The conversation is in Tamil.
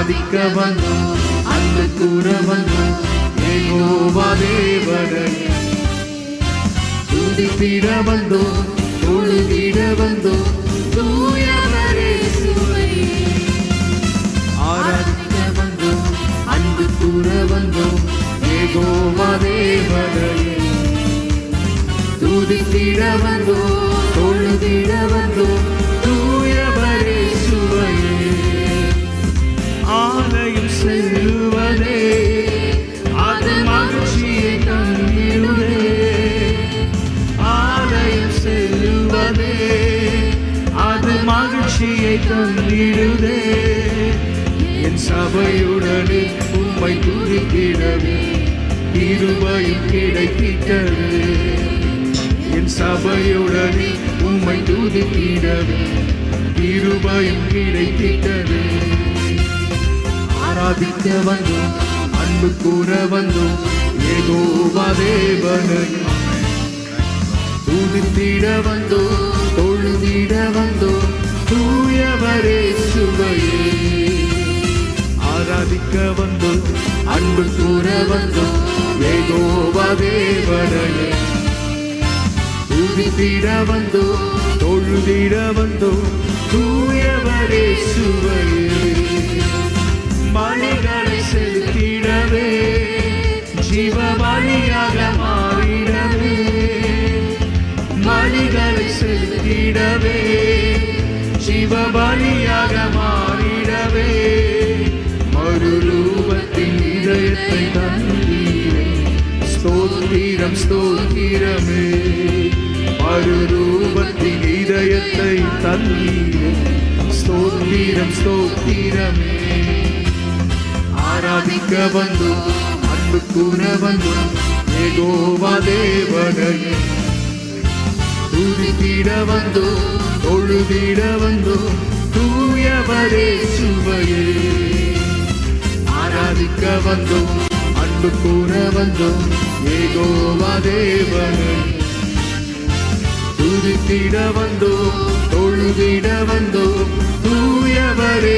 ஆராதிக்க வந்தோம், அன்பு கூற வந்தோம், யெகோவா தேவனை துதித்திட வந்தோம், தொழுதிட வந்தோம், தூயவரே இயேசுவை. ஆராதிக்க வந்தோம், அன்பு கூற வந்தோம், யெகோவா தேவனை துதித்திட வந்தோம், தொழுதிட வந்தோம், தூயவரே இயேசுவை. ஆலயம் செல்லுவதே அது மகிழ்ச்சியை தந்திடுதே, ஆலயம் செல்லுவதே அது மகிழ்ச்சியை தந்திடுதே. என் சபையுடனே உம்மை துதித்திடவே கிருபையும் கிடைத்திட்டது, என் சபையுடனே உம்மை துதித்திடவே கிருபையும் கிடைத்திட்டது. ஆராதிக்க வந்தோம், அன்பு கூற வந்தோம், யெகோவா தேவனை துதித்திட வந்தோம், தொழுதிட வந்தோம், தூயவரே இயேசுவை. ஆராதிக்க வந்தோம், அன்பு கூற வந்தோம், யெகோவா தேவனை துதித்திட வந்தோம், தொழுதிட வந்தோம், தூயவரே இயேசுவை. பலிகளை செலுத்திடவே ஜீவ பலியாக மாறிடவே, பலிகளை செலுத்திடவே ஜீவ பலியாக மாறிடவே, மறுரூபத்தின் இதயத்தை தந்தீரே, ஸ்தோத்திரம் ஸ்தோத்திரமே. மறுரூபத்தின் இதயத்தை தந்தீரே, ஸ்தோத்திரம் ஸ்தோத்திரமே. ஆராதிக்க வந்தோம், அன்பு கூற வந்தோம், யெகோவா தேவனை துதித்திட வந்தோம், தொழுதிட வந்தோம், தூயவரே இயேசுவை. ஆராதிக்க வந்தோம், அன்பு கூற வந்தோம், யெகோவா தேவனை துதித்திட வந்தோம், தொழுதிட வந்தோம், தூயவரே